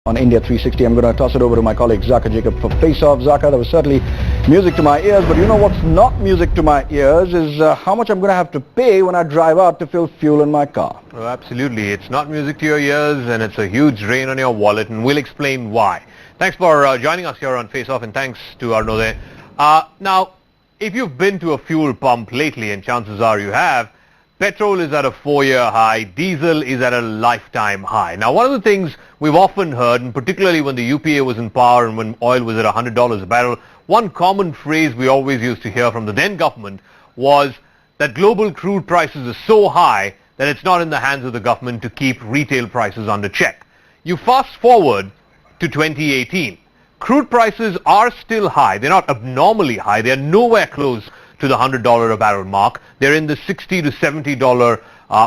On India 360, I'm going to toss it over to my colleague Zaka Jacob for Face Off. Zaka, that was certainly music to my ears, but you know what's not music to my ears is how much I'm going to have to pay when I drive out to fill fuel in my car. Oh, absolutely. It's not music to your ears and it's a huge drain on your wallet, and we'll explain why. Thanks for joining us here on Face Off, and thanks to Arno there. Now, if you've been to a fuel pump lately, and chances are you have, petrol is at a 4-year high, diesel is at a lifetime high. Now, one of the things we've often heard, and particularly when the UPA was in power and when oil was at $100 a barrel, one common phrase we always used to hear from the then government was that global crude prices are so high that it's not in the hands of the government to keep retail prices under check. You fast forward to 2018. Crude prices are still high. They're not abnormally high. They're nowhere close to the $100 a barrel mark. They're in the $60 to $70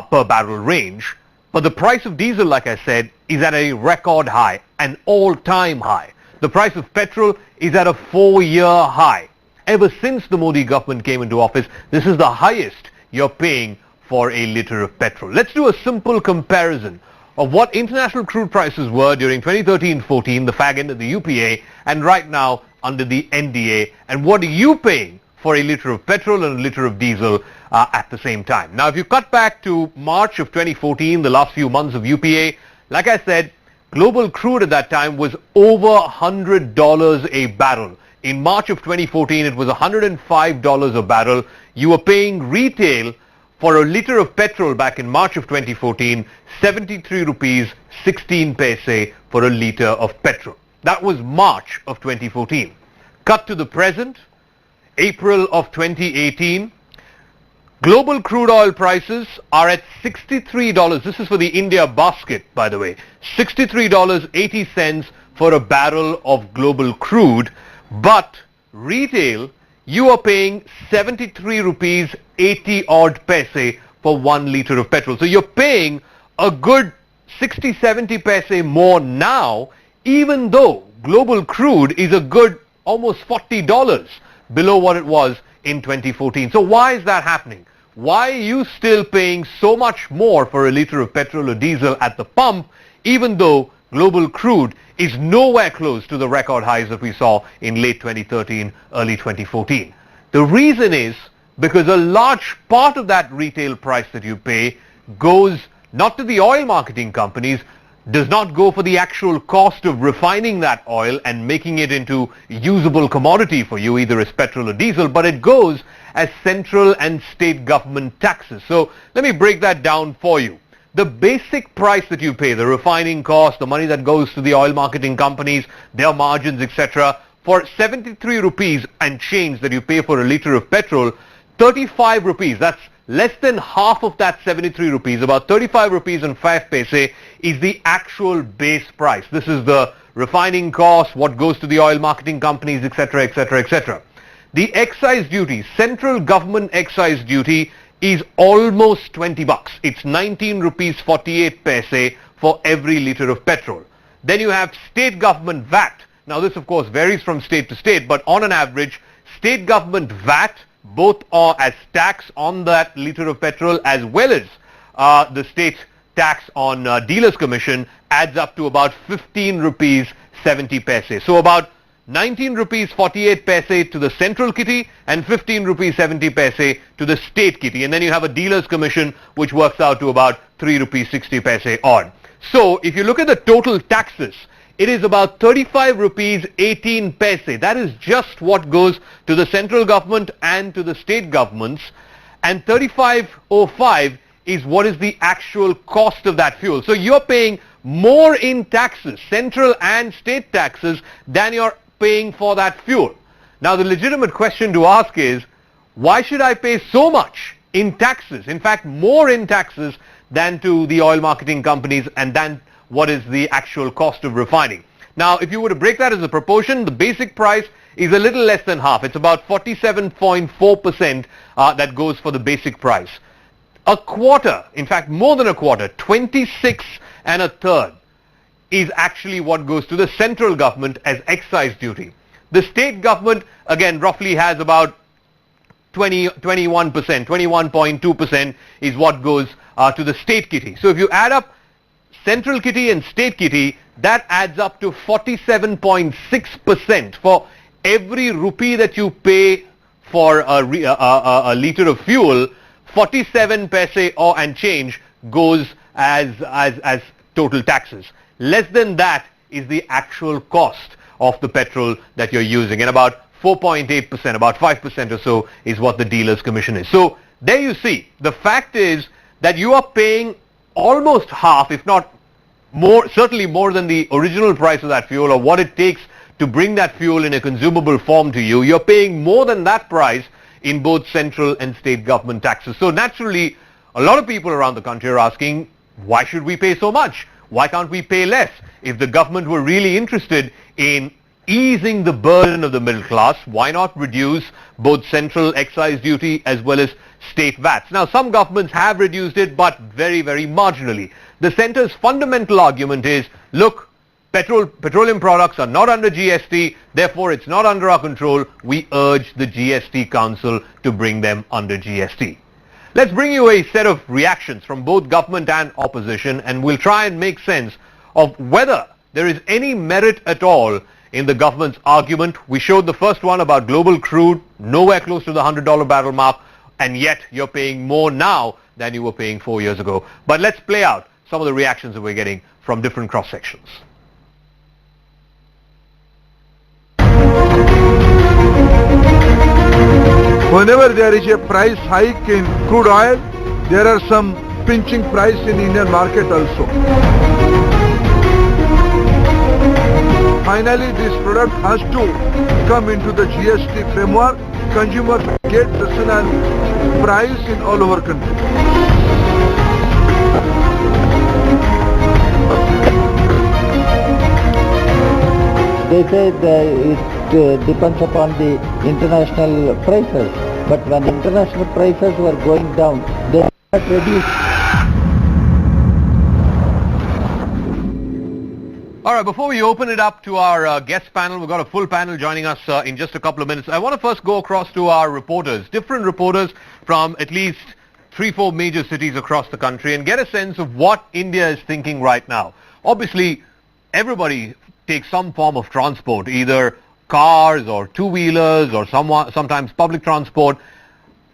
per barrel range. But the price of diesel, like I said, is at a record high, an all-time high. The price of petrol is at a 4-year high. Ever since the Modi government came into office, this is the highest you're paying for a litre of petrol. Let's do a simple comparison of what international crude prices were during 2013-14, the fag end of the UPA, and right now under the NDA, and what are you paying for a litre of petrol and a litre of diesel at the same time. Now, if you cut back to March of 2014, the last few months of UPA, like I said, global crude at that time was over $100 a barrel. In March of 2014, it was $105 a barrel. You were paying retail for a litre of petrol back in March of 2014, 73 rupees 16 paise for a litre of petrol. That was March of 2014. Cut to the present, April of 2018, global crude oil prices are at $63. This is for the India basket, by the way. $63.80 for a barrel of global crude, but retail, you are paying 73 rupees 80 odd paise for 1 litre of petrol. So you're paying a good 60-70 paise more now, even though global crude is a good almost $40 below what it was in 2014. So why is that happening? Why are you still paying so much more for a litre of petrol or diesel at the pump, even though global crude is nowhere close to the record highs that we saw in late 2013, early 2014? The reason is because a large part of that retail price that you pay goes not to the oil marketing companies, does not go for the actual cost of refining that oil and making it into usable commodity for you, either as petrol or diesel, but it goes as central and state government taxes. So let me break that down for you. The basic price that you pay, the refining cost, the money that goes to the oil marketing companies, their margins, etc., for 73 rupees and change that you pay for a litre of petrol, 35 rupees, that's less than half of that 73 rupees, about 35 rupees and 5 paise is the actual base price. This is the refining cost, what goes to the oil marketing companies, etc., etc., etc. The excise duty, central government excise duty, is almost 20 bucks. It's 19 rupees 48 paise for every litre of petrol. Then you have state government VAT. Now this of course varies from state to state, but on an average, state government VAT, both are as tax on that litre of petrol as well as the state tax on dealer's commission, adds up to about 15 rupees 70 paise. So about 19 rupees 48 paise to the central kitty and 15 rupees 70 paise to the state kitty. And then you have a dealer's commission which works out to about 3 rupees 60 paise odd. So if you look at the total taxes, it is about 35 rupees 18 paise. That is just what goes to the central government and to the state governments. And 35.05 is what is the actual cost of that fuel. So you're paying more in taxes, central and state taxes, than you're paying for that fuel. Now the legitimate question to ask is, why should I pay so much in taxes? In fact, more in taxes than to the oil marketing companies and than what is the actual cost of refining. Now, if you were to break that as a proportion, the basic price is a little less than half. It's about 47.4% that goes for the basic price. A quarter, in fact more than a quarter, 26 and a third is actually what goes to the central government as excise duty. The state government, again, roughly has about 21%, 21.2% is what goes to the state kitty. So if you add up central kitty and state kitty, that adds up to 47.6%. For every rupee that you pay for a litre of fuel, 47 paise or and change goes as total taxes. Less than that is the actual cost of the petrol that you're using, and about 4.8%, about 5% or so is what the dealer's commission is. So there you see, the fact is that you are paying almost half, if not more, certainly more than the original price of that fuel, or what it takes to bring that fuel in a consumable form to you. You're paying more than that price in both central and state government taxes. So naturally, a lot of people around the country are asking, why should we pay so much? Why can't we pay less? If the government were really interested in easing the burden of the middle class, why not reduce both central excise duty as well as state VATs? Now, some governments have reduced it, but very, very marginally. The centre's fundamental argument is, look, petroleum products are not under GST, therefore it's not under our control. We urge the GST Council to bring them under GST. Let's bring you a set of reactions from both government and opposition, and we'll try and make sense of whether there is any merit at all in the government's argument. We showed the first one about global crude, nowhere close to the $100 barrel mark, and yet you're paying more now than you were paying 4 years ago. But let's play out some of the reactions that we're getting from different cross-sections. Whenever there is a price hike in crude oil, there are some pinching price in Indian market also. Finally, this product has to come into the GST framework. Consumers get rational price in all over country. They say that it depends upon the international prices, but when international prices were going down, they were not reduced. All right, before we open it up to our guest panel, we've got a full panel joining us in just a couple of minutes. I want to first go across to our reporters, different reporters from at least 3-4 major cities across the country, and get a sense of what India is thinking right now. Obviously, everybody takes some form of transport, either cars or two-wheelers or sometimes public transport.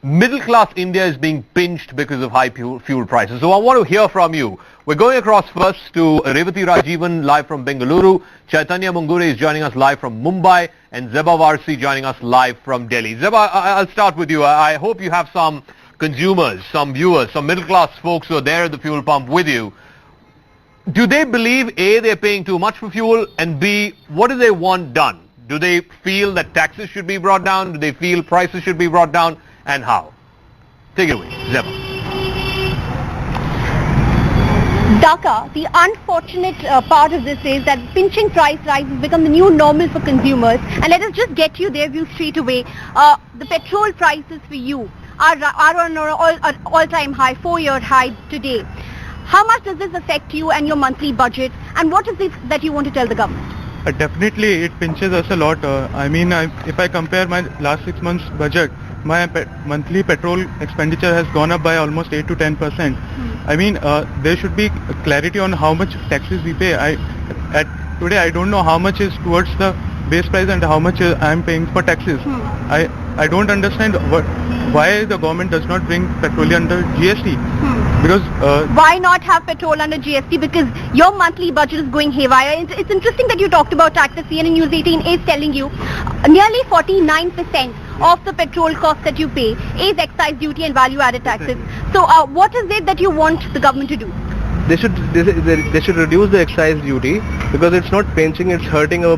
Middle-class India is being pinched because of high fuel prices. So I want to hear from you. We're going across first to Revati Rajivan live from Bengaluru. Chaitanya Mungure is joining us live from Mumbai, and Zeba Varsi joining us live from Delhi. Zeba, I'll start with you. I hope you have some consumers, some viewers, some middle-class folks who are there at the fuel pump with you. Do they believe, A, they're paying too much for fuel, and B, what do they want done? Do they feel that taxes should be brought down? Do they feel prices should be brought down? And how? Take it away, Zeba. Dhaka, the unfortunate part of this is that pinching price rise has become the new normal for consumers. And let us just get you their view straight away. The petrol prices for you are on an all-time high, 4-year high today. How much does this affect you and your monthly budget? And what is it that you want to tell the government? Definitely, it pinches us a lot. If I compare my last 6 months budget, my monthly petrol expenditure has gone up by almost 8 to 10%. There should be clarity on how much taxes we pay. Today I don't know how much is towards the base price and how much I am paying for taxes. I don't understand why the government does not bring petrol under GST. Because why not have petrol under GST? Because your monthly budget is going haywire. It's interesting that you talked about taxes. CNN News 18 is telling you nearly 49% of the petrol cost that you pay is excise duty and value-added taxes. So what is it that you want the government to do? They should reduce the excise duty, because it's not pinching, it's hurting our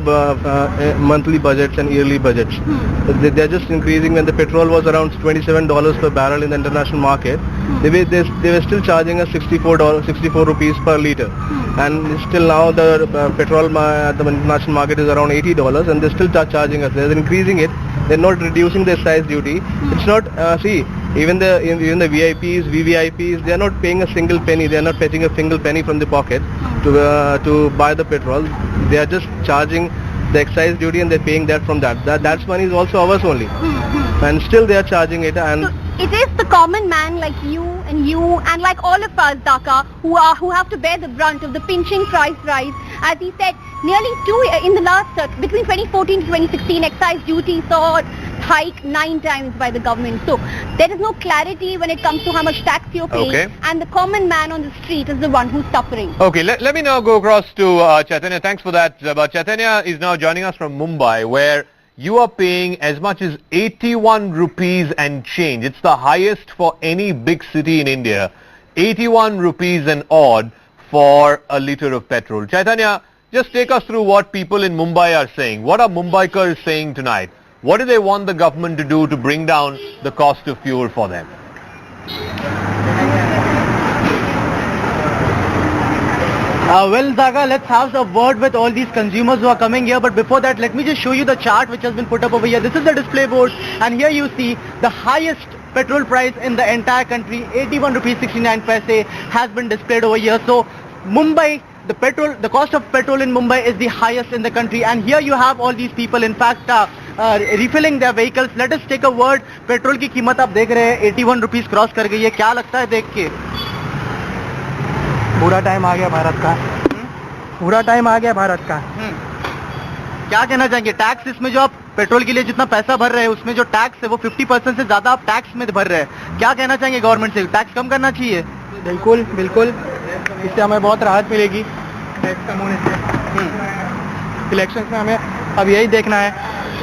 monthly budgets and yearly budgets. They're just increasing. When the petrol was around $27 per barrel in the international market, they were still charging us 64 rupees per litre, and still now the petrol at the international market is around $80, and they're still charging us. They're increasing it. They're not reducing the excise duty. It's not, even the VIPs, VVIPs, they are not paying a single penny. They are not fetching a single penny from the pocket to buy the petrol. They are just charging the excise duty and they're paying that from that. That money is also ours only. And still they are charging it. And So it is the common man like you and like all of us, Dhaka, who have to bear the brunt of the pinching price rise. As he said, nearly in the last between 2014 to 2016, excise duty saw hike 9 times by the government. So there is no clarity when it comes to how much tax you're paying, Okay. and the common man on the street is the one who's suffering. Okay, let me now go across to Chaitanya. Thanks for that. But Chaitanya is now joining us from Mumbai, where you are paying as much as 81 rupees and change. It's the highest for any big city in India. 81 rupees and odd for a litre of petrol. Chaitanya, just take us through what people in Mumbai are saying. What are Mumbaikars saying tonight? What do they want the government to do to bring down the cost of fuel for them? Well, Zaga, let's have a word with all these consumers who are coming here. But before that, let me just show you the chart which has been put up over here. This is the display board, and here you see the highest petrol price in the entire country, 81 rupees 69 paise, has been displayed over here. So Mumbai, the cost of petrol in Mumbai is the highest in the country, and here you have all these people, in fact, refilling their vehicles. Let us take a word. Petrol की कीमत आप देख रहे हैं 81 rupees cross कर गई है. क्या लगता है देख के? पूरा टाइम आ गया भारत का. पूरा टाइम आ गया भारत का. क्या कहना चाहेंगे? टैक्स इसमें जो आप पेट्रोल के लिए जितना पैसा भर रहे हैं उसमें जो टैक्स है वो 50% से ज्यादा आप टैक्स में भर रहे हैं. क्या कहना चाहेंगे गवर्नमेंट से? टैक्स कम करना चाहिए? बिल्कुल बिल्कुल, इससे हमें बहुत राहत मिलेगी टैक्स कम होने से. इलेक्शन में हमें अब यही देखना है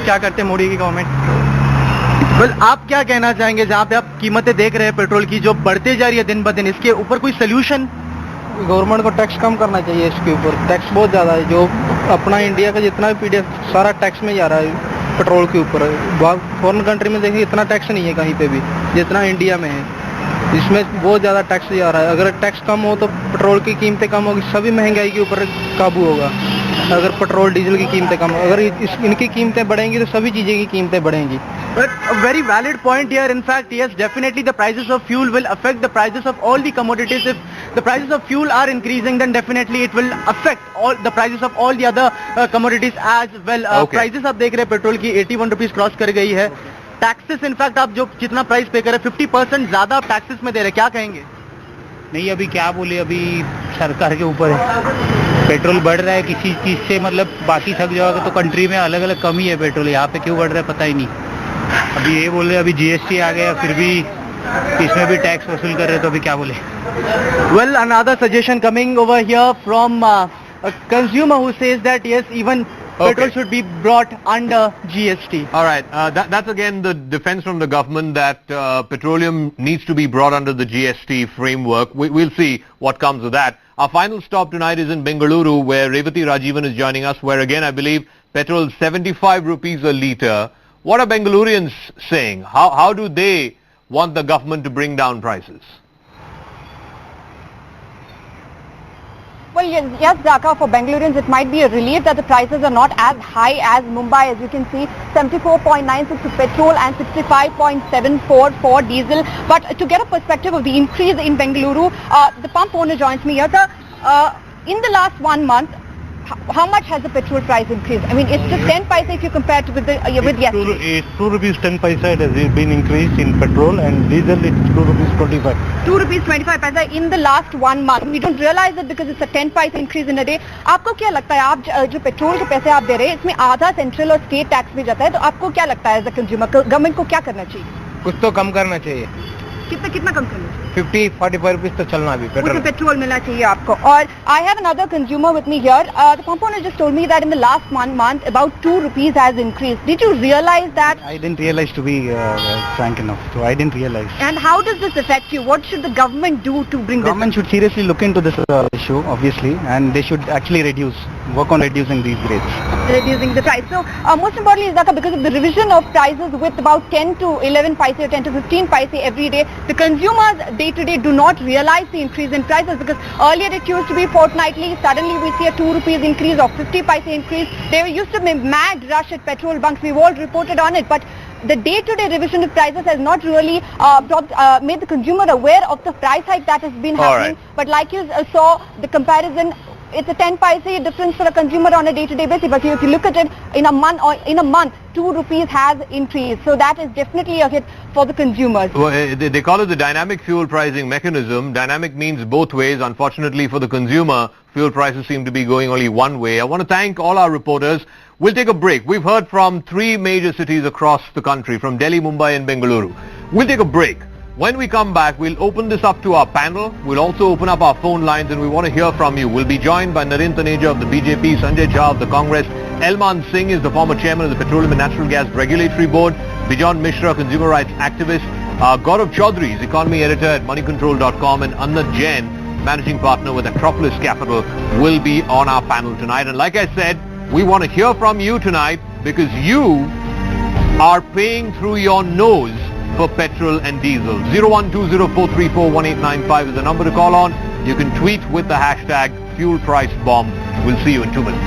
क्या करते हैं मोदी की गवर्नमेंट. वेल, आप क्या कहना चाहेंगे जहाँ पे आप कीमतें देख रहे हैं पेट्रोल की जो बढ़ते जा रही है दिन ब दिन, इसके ऊपर कोई सोल्यूशन? गवर्नमेंट को टैक्स कम करना चाहिए इसके ऊपर. टैक्स बहुत ज़्यादा है. जो अपना इंडिया का जितना भी पीडीएफ सारा टैक्स में जा रहा है पेट्रोल के ऊपर. फॉरेन कंट्री में देखिए इतना टैक्स नहीं है कहीं पे भी जितना इंडिया में है. इसमें बहुत ज़्यादा टैक्स जा रहा है. अगर टैक्स कम हो तो पेट्रोल की कीमतें कम होगी, सभी महंगाई के ऊपर काबू होगा. अगर पेट्रोल डीजल की कीमतें कम, अगर इनकी कीमतें बढ़ेंगी तो सभी चीज़ें की कीमतें बढ़ेंगी. But a very valid point here. In fact, yes, definitely the prices of fuel will affect the prices of all the commodities. If the prices of fuel are increasing, then definitely it will affect all the prices of all the other commodities as well. Okay. Prices आप देख रहे हैं petrol की 81 rupees cross कर गई है. Taxes in fact आप जो जितना प्राइस पे कर रहे हैं 50% ज्यादा आप टैक्सेस में दे रहे हैं. क्या कहेंगे? नहीं, अभी क्या बोले, अभी सरकार के ऊपर है. पेट्रोल बढ़ रहा है किसी चीज़ से, मतलब बाकी सब जगह तो कंट्री में अलग अलग कम ही है पेट्रोल. यहाँ पे क्यों बढ़ रहा है पता ही नहीं. अभी ये बोल रहे अभी जीएसटी आ गया, फिर भी इसमें भी टैक्स वसूल कर रहे, तो अभी क्या बोले. Well, another suggestion coming over here from a consumer who says that yes, even petrol should be brought under GST. All right, that's again the defense from the government that petroleum needs to be brought under the GST framework. We'll see what comes of that. Our final stop tonight is in Bengaluru, where Revati Rajivan is joining us, where again I believe petrol is 75 rupees a litre. What are Bengalurians saying? How do they want the government to bring down prices? Well, yes, Dhaka, for Bengaloreans it might be a relief that the prices are not as high as Mumbai. As you can see, 74.96 for petrol and 65.74 for diesel. But to get a perspective of the increase in Bengaluru, the pump owner joins me here. Sir, in the last 1 month, how much has the petrol price increased? I mean, it's just 10 paise if you compare it with yesterday. It's 2 rupees 10 paise it has been increased in petrol, and diesel it's 2 rupees 25. 2 rupees 25 paise in the last 1 month. We don't realize it because it's a 10 paise increase in a day. आपको क्या लगता है, आप जो petrol के पैसे आप दे रहे हैं इसमें आधा सेंट्रल और स्टेट टैक्स भी जाता है, तो आपको क्या लगता है एज अ कंज्यूमर गवर्नमेंट को क्या करना चाहिए? कुछ तो कम करना चाहिए. कितना कम करना चाहिए? 50-45 रुपीस तो चलना भी पेट्रोल. पेट्रोल मिलना चाहिए आपको. और I have another consumer with me here. The pump owner just told me that in the last 1 month about 2 rupees has increased. Did you realize that? I didn't realize, to be frank enough. So I didn't realize. And how does this affect you? What should the government do to bring this? Government should seriously look into this issue, obviously, and they should actually work on reducing these rates. Reducing the price. So most importantly, Zaka, because of the revision of prices with about 10 to 11 paise or 10 to 15 paise every day, the consumers day to day do not realize the increase in prices, because earlier it used to be fortnightly. Suddenly we see a 2 rupees increase or 50 paise increase. There used to be mad rush at petrol bunks. We've all reported on it, but the day-to-day revision of prices has not really made the consumer aware of the price hike that has been happening. Right. But like you saw, the comparison it's a 10 paise difference for a consumer on a day-to-day basis. But if you look at it in a month, 2 rupees has increased. So that is definitely a hit for the consumers. Well, they call it the dynamic fuel pricing mechanism. Dynamic means both ways. Unfortunately for the consumer, fuel prices seem to be going only one way. I want to thank all our reporters. We'll take a break. We've heard from 3 major cities across the country, from Delhi, Mumbai and Bengaluru. We'll take a break. When we come back, we'll open this up to our panel. We'll also open up our phone lines and we want to hear from you. We'll be joined by Narendra Taneja of the BJP, Sanjay Jha of the Congress, Elman Singh is the former chairman of the Petroleum and Natural Gas Regulatory Board, Bijon Mishra, consumer rights activist, Gaurav Chaudhary is economy editor at moneycontrol.com, and Annat Jain, managing partner with Acropolis Capital, will be on our panel tonight. And like I said, we want to hear from you tonight because you are paying through your nose for petrol and diesel. 01204341895 is the number to call on. You can tweet with the hashtag #FuelPriceBomb. We'll see you in 2 minutes.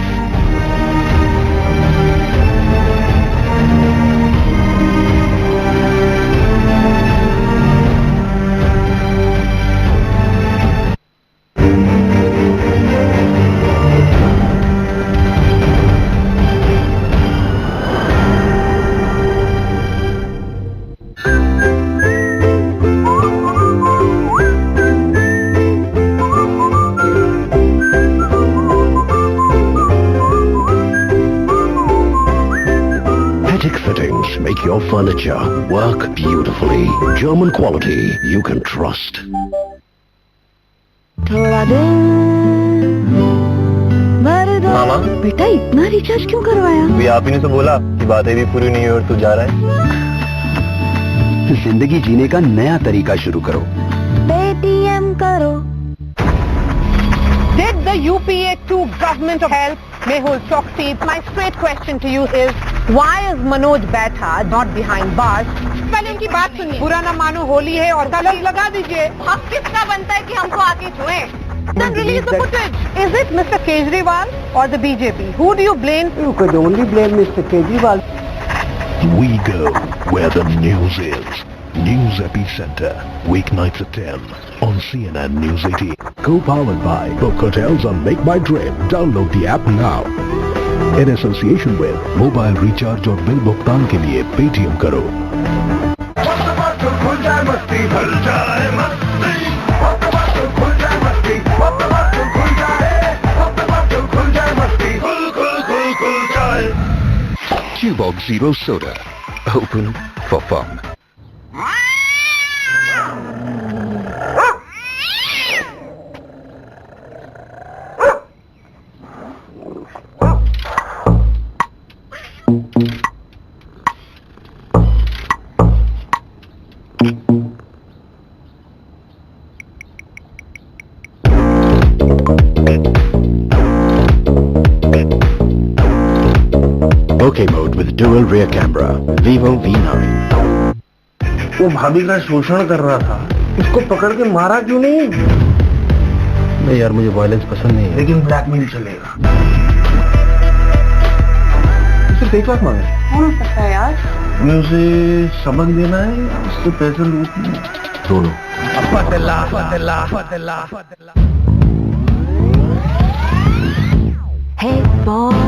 Make your furniture work beautifully. German quality you can trust. मामा बेटा इतना recharge क्यों करवाया? भी आप ही ने तो बोला कि बातें भी पूरी नहीं हुई और तू जा रहा है। जिंदगी जीने का नया तरीका शुरू करो। पेटीएम करो। Did the UPA 2 government help Mehul Choksi? My straight question to you is, why is Manoj Baita not behind bars? पहले उनकी बात सुनिए। बुरा ना मानो, होली है और कलर लगा दीजिए। हक किसका बनता है कि हमको आके छुए? Then release the footage. Is it Mr. Kejriwal or the BJP? Who do you blame? You could only blame Mr. Kejriwal. We go where the news is. News Epicenter, weeknights at 10 on CNN News 18. Co-powered by Book Hotels on Make My Trip. Download the app now. In association with Mobile Recharge और bill भुगतान के लिए Paytm करो। Tuborg Zero Soda, open for fun. Okay mode with dual rear camera, Vivo V9. वो भाभी का शोषण कर रहा था, उसको पकड़ के मारा क्यों नहीं? नहीं यार, मुझे वायलेंस पसंद नहीं है, लेकिन ब्लैकमेल चलेगा। सिर्फ 1 लाख मांगे। हो सकता है यार। मैं उसे सबक देना है, उससे पैसे लूटना। दोनों। Hey boy,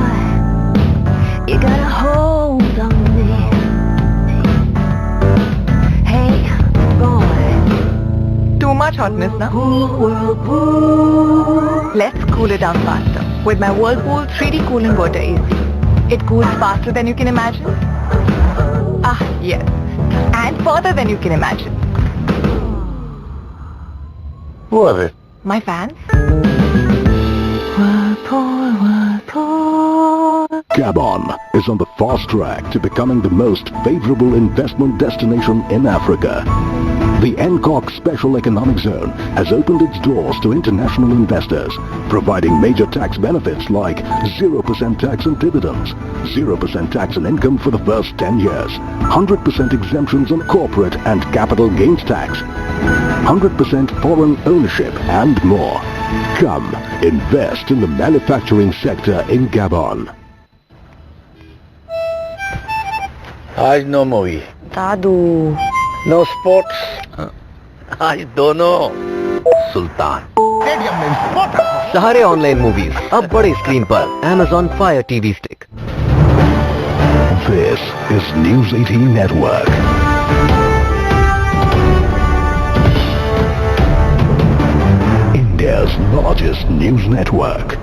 you got a hold on me. Hey boy, Too much hotness now. Let's cool it down faster with my Whirlpool 3D cooling water AC. It cools faster than you can imagine. Ah, yes. And further than you can imagine. Who are they? My fans. Gabon is on the fast track to becoming the most favorable investment destination in Africa. The NCOC Special Economic Zone has opened its doors to international investors, providing major tax benefits like 0% tax on dividends, 0% tax on income for the first 10 years, 100% exemptions on corporate and capital gains tax, 100% foreign ownership and more. Come, invest in the manufacturing sector in Gabon. आज no movie, Dadu. No sports, आज दोनों सुल्तान। Stadium में विस्फोट सारे online movies अब बड़े screen पर Amazon Fire TV Stick. This is News 18 Network. India's largest news network.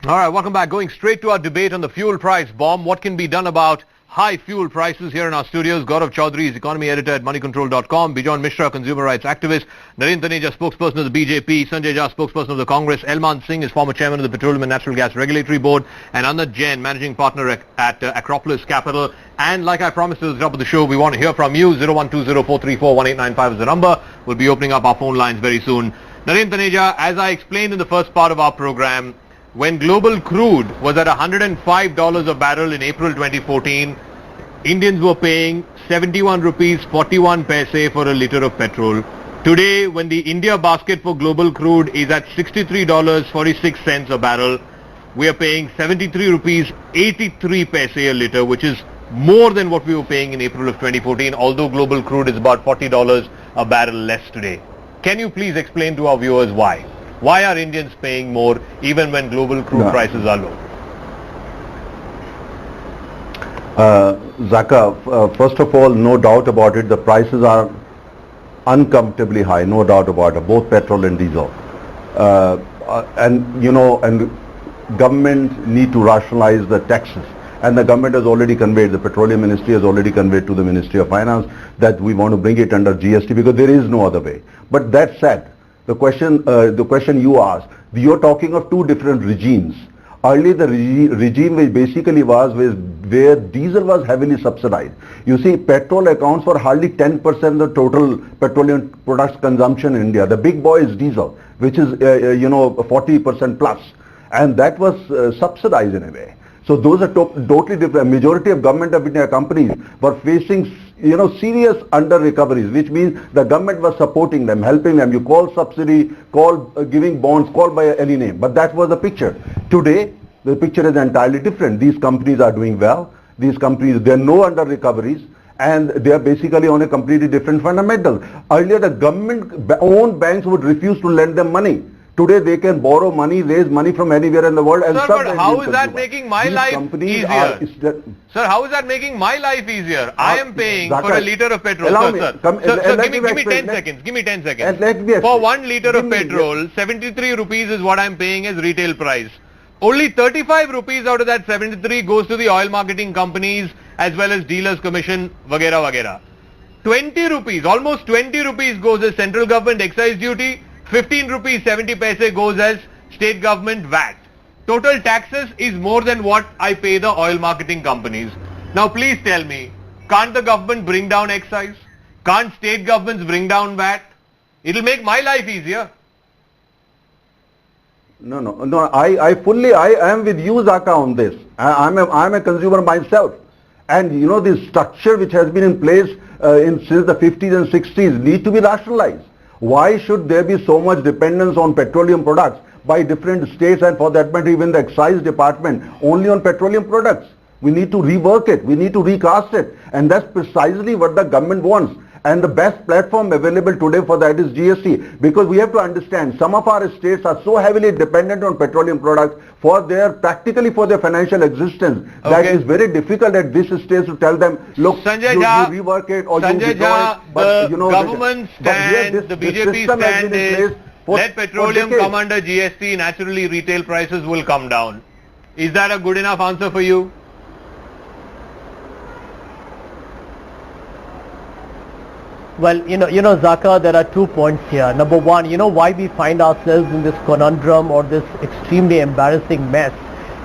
All right, welcome back. Going straight to our debate on the fuel price bomb. What can be done about high fuel prices? Here in our studios, Gaurav Chaudhary is economy editor at moneycontrol.com, Bijon Mishra, consumer rights activist, Narendra Taneja, spokesperson of the BJP, Sanjay Jha, spokesperson of the Congress, Elman Singh is former chairman of the Petroleum and Natural Gas Regulatory Board, and Anand Jain, managing partner at Acropolis Capital. And like I promised at the top of the show, we want to hear from you. 0120-434-1895 is the number. We'll be opening up our phone lines very soon. Narendra Taneja, as I explained in the first part of our program, when global crude was at $105 a barrel in April 2014, Indians were paying 71 rupees 41 paise for a litre of petrol. Today, when the India basket for global crude is at $63.46 a barrel, we are paying 73 rupees 83 paise a litre, which is more than what we were paying in April of 2014, although global crude is about $40 a barrel less today. Can you please explain to our viewers why? Why are Indians paying more even when global crude prices are low? Zaka, first of all, no doubt about it, the prices are uncomfortably high, no doubt about it, both petrol and diesel. And government need to rationalize the taxes. And the government has already conveyed, the Petroleum Ministry has already conveyed to the Ministry of Finance that we want to bring it under GST because there is no other way. But that said, the question you asked, you're talking of two different regimes. Earlier the regime which basically was where diesel was heavily subsidized. You see, petrol accounts for hardly 10% of the total petroleum products consumption in India. The big boy is diesel, which is 40% plus, and that was subsidized in a way. So those are totally different. Majority of government of India companies were facing serious under recoveries, which means the government was supporting them, helping them. You call subsidy, call giving bonds, call by any name. But that was the picture. Today, the picture is entirely different. These companies are doing well. These companies, there are no under recoveries, and they are basically on a completely different fundamental. Earlier, the government-owned banks would refuse to lend them money. Today they can borrow money, raise money from anywhere in the world and sir, but how is that making my life easier? Sir, how is that making my life easier? I am paying for a litre of petrol. Sir, give me 10 seconds. Give me 10 seconds. For 1 litre of petrol, 73 rupees is what I am paying as retail price. Only 35 rupees out of that 73 goes to the oil marketing companies as well as dealers commission, vagera vagera. 20 rupees, almost 20 rupees goes as central government excise duty. 15 rupees 70 paise goes as state government VAT. Total taxes is more than what I pay the oil marketing companies. Now please tell me, can't the government bring down excise? Can't state governments bring down VAT? It'll make my life easier. No, I am with you, Zaka, on this. I'm a consumer myself. And this structure which has been in place since the 50s and 60s need to be rationalized. Why should there be so much dependence on petroleum products by different states, and for that matter even the excise department only on petroleum products? We need to rework it. We need to recast it. And that's precisely what the government wants. And the best platform available today for that is GST, because we have to understand some of our states are so heavily dependent on petroleum products practically for their financial existence. Okay. That is very difficult at this stage to tell them, look, Sanjay you rework it or Sanjay you withdraw it. But the government stand, the BJP stand is let petroleum come under GST, naturally retail prices will come down. Is that a good enough answer for you? Well, Zaka, there are 2 points here. Number one, why we find ourselves in this conundrum or this extremely embarrassing mess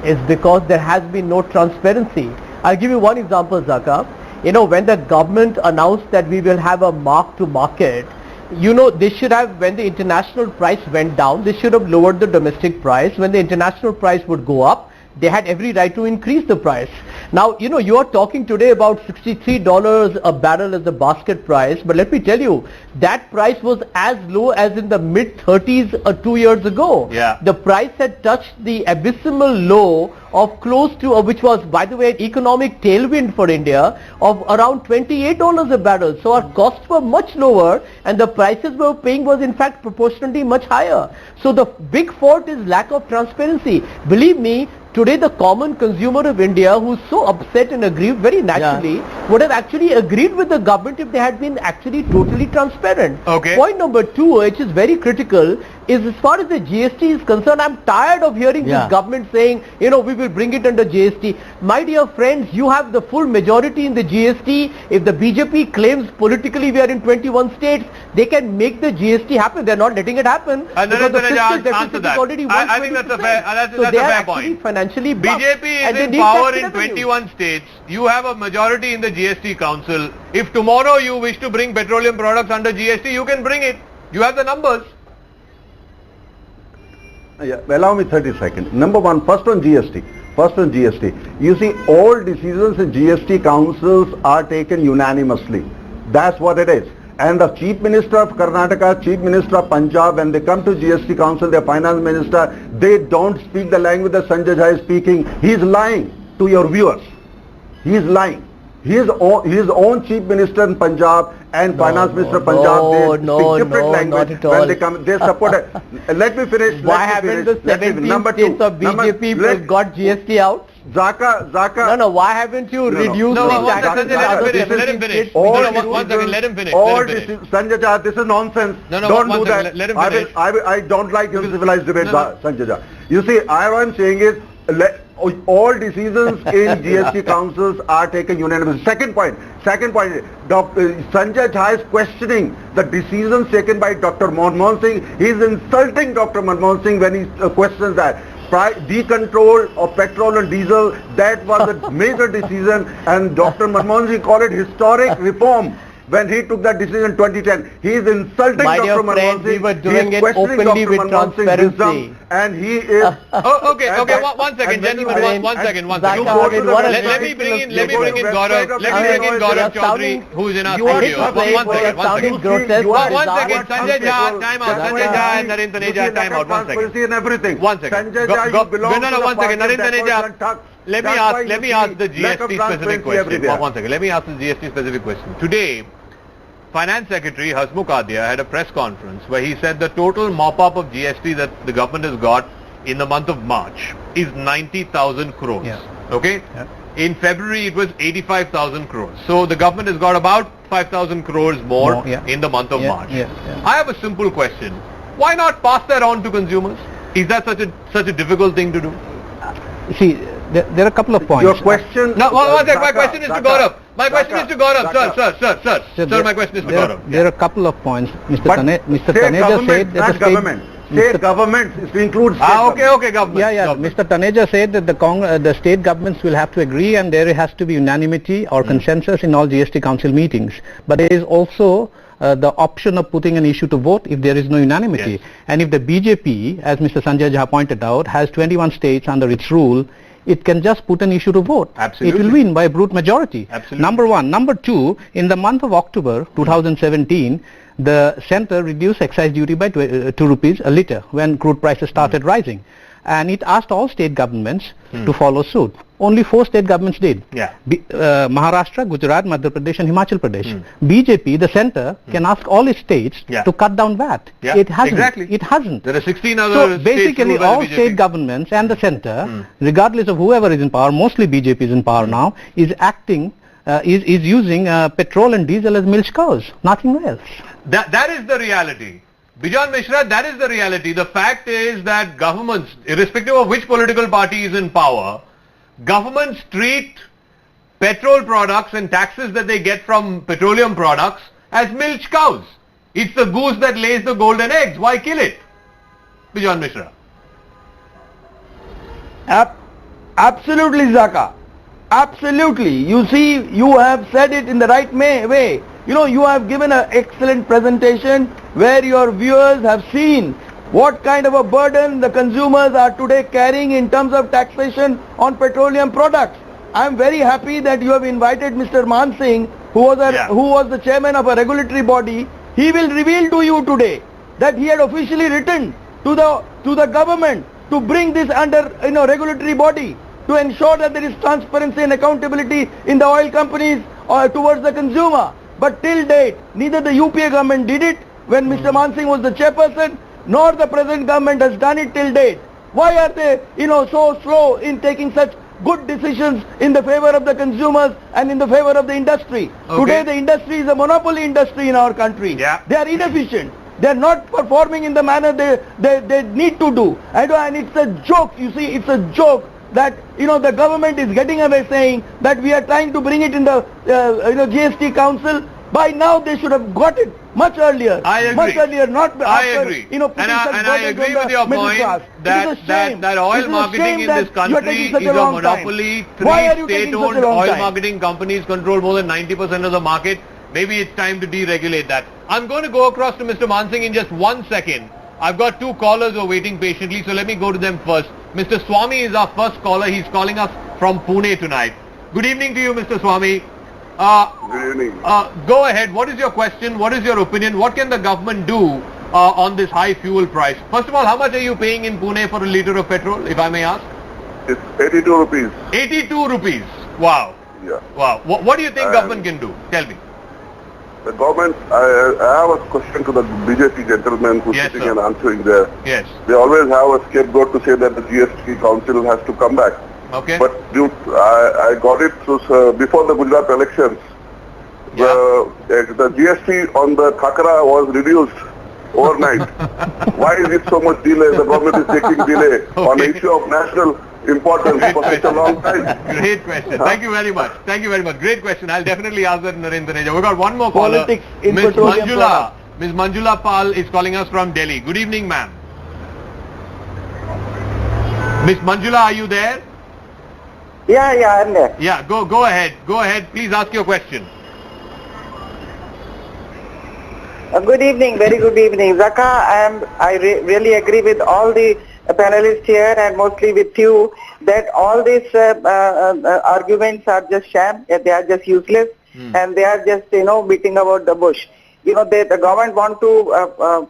is because there has been no transparency. I'll give you one example, Zaka. When the government announced that we will have a mark to market, they should have, when the international price went down, they should have lowered the domestic price. When the international price would go up, they had every right to increase the price. Now, you know, you are talking today about $63 a barrel as the basket price, but let me tell you, that price was as low as in the mid-30s 2 years ago. Yeah. The price had touched the abysmal low of close to, which was, by the way, an economic tailwind for India, of around $28 a barrel. So our costs were much lower and the prices we were paying was in fact proportionally much higher. So the big fault is lack of transparency. Believe me, today the common consumer of India, who's so upset and aggrieved very naturally, would have actually agreed with the government if they had been actually totally transparent. Okay. Point number two, which is very critical, is as far as the GST is concerned, I'm tired of hearing this government saying, you know, we will bring it under GST. My dear friends, you have the full majority in the GST. If the BJP claims politically we are in 21 states, they can make the GST happen. They're not letting it happen because the fiscal deficit is already 120%. I think that's a fair, so they are fair actually point. Financially BJP is in power in 21 states. You have a majority in the GST council. If tomorrow you wish to bring petroleum products under GST, you can bring it. You have the numbers. Yeah, allow me 30 seconds. Number one, first on GST. You see, all decisions in GST councils are taken unanimously. That's what it is. And the Chief Minister of Karnataka, Chief Minister of Punjab, when they come to GST Council, their Finance Minister, they don't speak the language that Sanjay Jha is speaking. He is lying to your viewers. He is lying. His own Chief Minister in Punjab and Finance Minister of Punjab, they speak different language when they come. They support it. Let me finish. Why haven't the 17 states of BJP got GST out? Zaka. No, why haven't you reduced the taxes? Let him finish. One second, let him finish. Sanjay Jha, this is nonsense. Don't do that. Let him finish. I don't like your civilized debate, Sanjay Jha. You see, what I'm saying is, all decisions in GST councils are taken unanimously. Second point, Sanjay Jha is questioning the decisions taken by Dr. Manmohan Singh. He is insulting Dr. Manmohan Singh when he questions that. Decontrol of petrol and diesel, that was a major decision, and Dr. Manmohan Singh called it historic reform. When he took that decision in 2010, he is insulting Dr. Manmohan Singh. We were doing it openly with transparency. And he is... Okay, one second, gentlemen, one second. Let me bring in Gaurav Chaudhary, who is in our studio. One second, Sanjay Jha, time out. Sanjay Jha and Narendra Taneja, time out. One second. One second. Narendra Taneja. Let me ask the GST specific question. One second. Let me ask the GST specific question. Today, Finance Secretary Hasmukh Adhia had a press conference where he said the total mop-up of GST that the government has got in the month of March is 90,000 crores. Okay? Yeah. In February it was 85,000 crores. So the government has got about 5,000 crores more in the month of March. I have a simple question. Why not pass that on to consumers? Is that such a difficult thing to do? See, there are a couple of points. Your question... No, one second. My question is to Gaurav. My question is to Gaurav. Sir, my question is to Gaurav. There are a couple of points. Mr. Taneja said that the government. State governments, it includes state okay, government. Mr. Taneja said that the state governments will have to agree and there has to be unanimity or consensus in all GST council meetings. But there is also the option of putting an issue to vote if there is no unanimity. Yes. And if the BJP, as Mr. Sanjay Jha pointed out, has 21 states under its rule, it can just put an issue to vote. Absolutely. It will win by a brute majority. Absolutely. Number one. Number two, in the month of October 2017, the centre reduced excise duty by 2 rupees a litre when crude prices started rising. And it asked all state governments to follow suit. Only 4 state governments did. Maharashtra, Gujarat, Madhya Pradesh and Himachal Pradesh. BJP, the centre, can ask all its states to cut down VAT. It hasn't. Exactly. It hasn't. There are 16 other So basically all state governments and the centre, regardless of whoever is in power, mostly BJP is in power now, is acting, is using petrol and diesel as milch cows, nothing else. That is the reality. Bijan Mishra, that is the reality. The fact is that governments, irrespective of which political party is in power, governments treat petrol products and taxes that they get from petroleum products as milch cows. It's the goose that lays the golden eggs. Why kill it? Bijan Mishra. Absolutely, Zaka. Absolutely. You see, you have said it in the right way. You know, you have given an excellent presentation where your viewers have seen what kind of a burden the consumers are today carrying in terms of taxation on petroleum products. I am very happy that you have invited Mr. Man Singh, who was the chairman of a regulatory body. He will reveal to you today that he had officially written to the government to bring this under regulatory body to ensure that there is transparency and accountability in the oil companies towards the consumer. But till date, neither the UPA government did it when Mr. Man Singh was the chairperson, nor the present government has done it till date. Why are they, so slow in taking such good decisions in the favor of the consumers and in the favor of the industry? Okay. Today the industry is a monopoly industry in our country. Yeah. They are inefficient. They are not performing in the manner they need to do. And it's a joke, you see, it's a joke that, the government is getting away saying that we are trying to bring it in the, GST council. By now they should have got it much earlier. I agree. Much earlier, not after, I agree. putting such I burdens agree on with the your middle point class. that oil marketing in this country is a monopoly. Why are you Three taking such state-owned a long oil time? marketing companies control more than 90% of the market. Maybe it's time to deregulate that. I'm going to go across to Mr. Man Singh in just 1 second. I've got two callers who are waiting patiently, so let me go to them first. Mr. Swami is our first caller. He's calling us from Pune tonight. Good evening to you, Mr. Swami. Good evening. Go ahead. What is your question? What is your opinion? What can the government do on this high fuel price? First of all, how much are you paying in Pune for a litre of petrol, if I may ask? It's 82 rupees. 82 rupees. Wow. Yeah. Wow. What do you think government can do? Tell me. The government, I have a question to the BJP gentleman who's sitting and answering there. Yes. They always have a scapegoat to say that the GST council has to come back. Okay. But I got it before the Gujarat elections. The GST on the khakra was reduced overnight. Why is it so much delay? The government is taking delay on an issue of national importance for such a long time. Great question. Thank you very much. Thank you very much. Great question. I'll definitely ask that Narendra. We've got one more caller. Politics in Ms. petroleum Manjula. Ms. Manjula Pal is calling us from Delhi. Good evening, ma'am. Ms. Manjula, are you there? Yeah, I'm there. Yeah, go ahead. Go ahead. Please ask your question. Good evening, very good evening. Zaka, I really agree with all the panelists here and mostly with you that all these arguments are just sham, they are just useless and they are just, beating about the bush. The government want to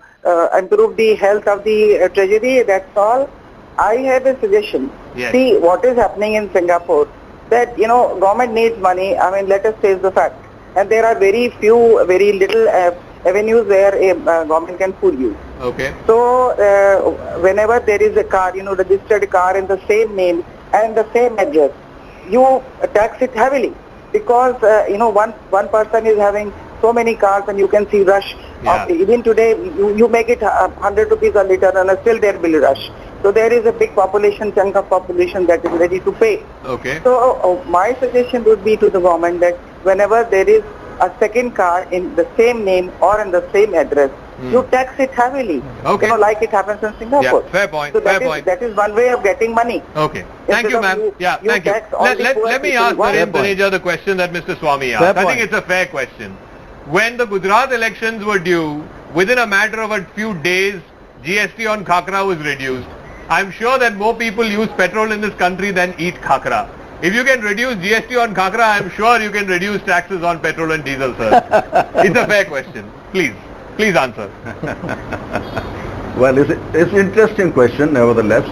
improve the health of the treasury, that's all. I have a suggestion. Yes. See what is happening in Singapore, that, government needs money. I mean, let us face the fact. And there are very little avenues where a government can pull you. Okay. So, whenever there is a car, registered car in the same name and the same address, you tax it heavily because, one person is having so many cars and you can see rush. Even today, you make it 100 rupees a litre and still there will be rush. So there is a big chunk of population that is ready to pay. Okay. So my suggestion would be to the government that whenever there is a second car in the same name or in the same address, you tax it heavily. Okay. Like it happens in Singapore. Yeah, fair point. So fair point. That is one way of getting money. Okay. Thank you, ma'am. Thank you. Let me ask Taneja the question that Mr. Swami asked. I think it's a fair question. When the Gujarat elections were due, within a matter of a few days, GST on khakra was reduced. I'm sure that more people use petrol in this country than eat khakra. If you can reduce GST on khakra, I'm sure you can reduce taxes on petrol and diesel, sir. It's a fair question. Please answer. Well, it's an interesting question, nevertheless.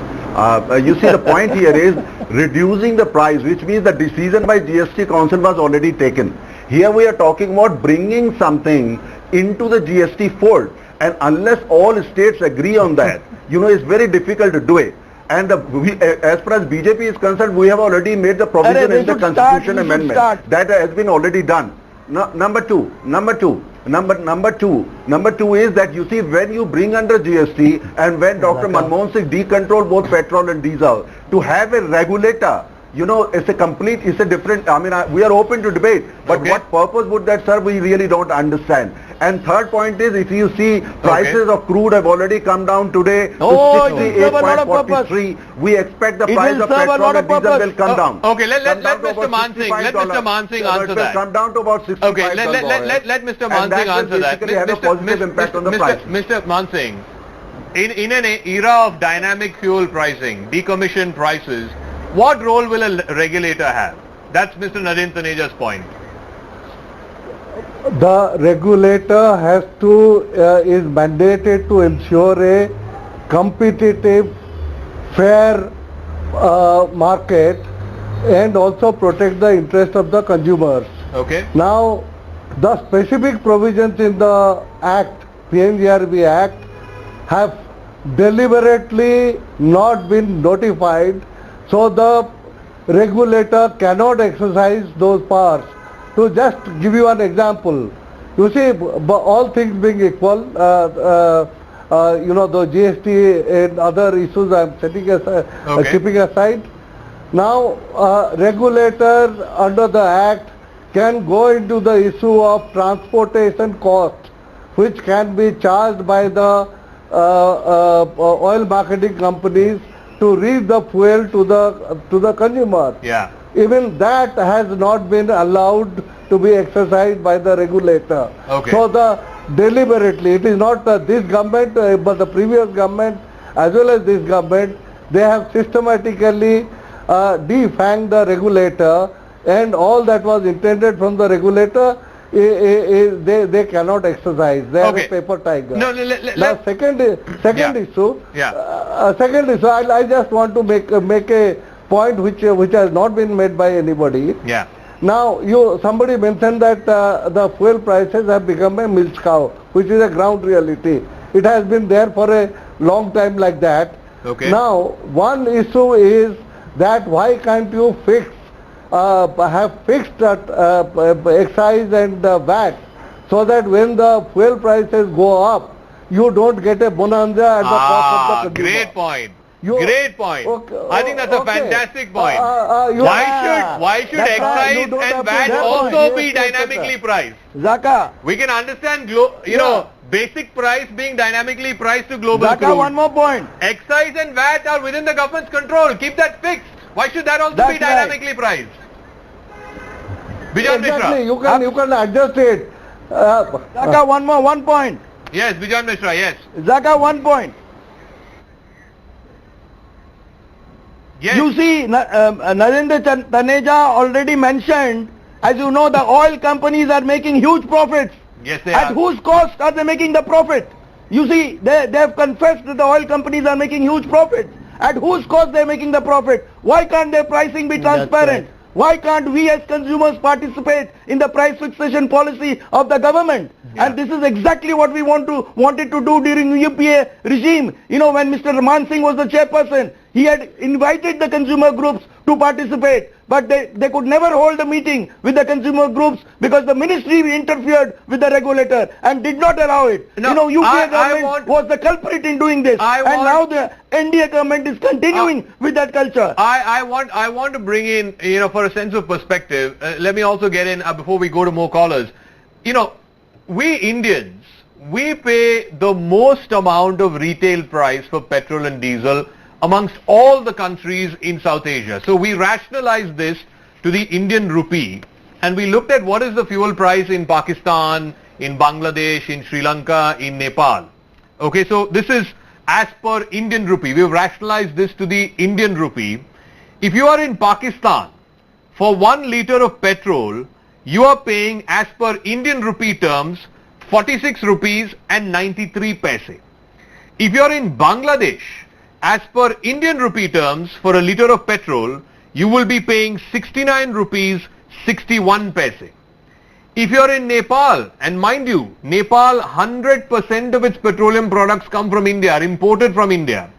You see, the point here is reducing the price, which means the decision by GST Council was already taken. Here we are talking about bringing something into the GST fold, and unless all states agree on that, it's very difficult to do it. And as far as BJP is concerned, we have already made the provision in the Constitution Amendment. That has been already done. Number two is that you see, when you bring under GST and when Dr. Manmohan Singh decontrolled both petrol and diesel, to have a regulator, it's a different, we are open to debate, but what purpose would that serve, we really don't understand. And third point is, if you see, prices of crude have already come down today to 68.43. We expect the price of petrol and diesel will come down. Okay, let Mr. Man Singh answer that. It will come down to about $65. Okay, let Mr. Man Singh answer that. Basically have a positive impact on the price. Mr. Man Singh, in an era of dynamic fuel pricing, decommissioned prices, what role will a regulator have? That's Mr. Narendra Taneja's point. The regulator has to, is mandated to ensure a competitive, fair market and also protect the interest of the consumers. Okay. Now, the specific provisions in the Act, PNGRB Act, have deliberately not been notified, so the regulator cannot exercise those powers. To just give you an example, you see, all things being equal, you know, the GST and other issues I am setting aside, keeping aside. Now, regulator under the Act can go into the issue of transportation cost, which can be charged by the oil marketing companies to reach the fuel to the consumer. Yeah. Even that has not been allowed to be exercised by the regulator. Okay. So the deliberately, it is not this government, but the previous government as well as this government, they have systematically defanged the regulator, and all that was intended from the regulator, they cannot exercise. They are a paper tiger. No, now, second issue. Yeah. Second issue. I just want to make a point which has not been made by anybody. Yeah. Now, somebody mentioned that the fuel prices have become a milk cow, which is a ground reality. It has been there for a long time like that. Okay. Now, one issue is that why can't you have fixed excise and VAT, so that when the fuel prices go up, you don't get a bonanza at the cost of the consumer. Great point. Great point. I think that's a fantastic point. Why should excise and VAT also be dynamically priced? Zaka. We can understand, basic price being dynamically priced to global Zaka, crude. one more point. Excise and VAT are within the government's control. Keep that fixed. Why should that also be dynamically priced? Bijan Exactly. Mishra. You can adjust it. Zaka, one point. Yes, Bijan Mishra, yes. Zaka, 1 point. Yes. You see, Narendra Taneja already mentioned, as you know, the oil companies are making huge profits. Yes, they At are. whose cost are they making the profit? You see, they have confessed that the oil companies are making huge profits. At whose cost they are making the profit? Why can't their pricing be transparent? Why can't we as consumers participate in the price fixation policy of the government? Yeah. And this is exactly what we wanted to do during the UPA regime. You know, when Mr. Raman Singh was the chairperson, he had invited the consumer groups to participate, but they could never hold a meeting with the consumer groups because the ministry interfered with the regulator and did not allow it. No, UPA government was the culprit in doing this, and now the NDA government is continuing with that culture. I want to bring in, for a sense of perspective, let me also get in before we go to more callers. We Indians, we pay the most amount of retail price for petrol and diesel amongst all the countries in South Asia. So we rationalized this to the Indian rupee, and we looked at what is the fuel price in Pakistan, in Bangladesh, in Sri Lanka, in Nepal. Okay, so this is as per Indian rupee. We've rationalized this to the Indian rupee. If you are in Pakistan, for 1 liter of petrol, you are paying, as per Indian rupee terms, 46 rupees and 93 paise. If you are in Bangladesh, as per Indian rupee terms, for a liter of petrol, you will be paying 69 rupees 61 paise. If you are in Nepal, and mind you, Nepal, 100% of its petroleum products come from India, are imported from India.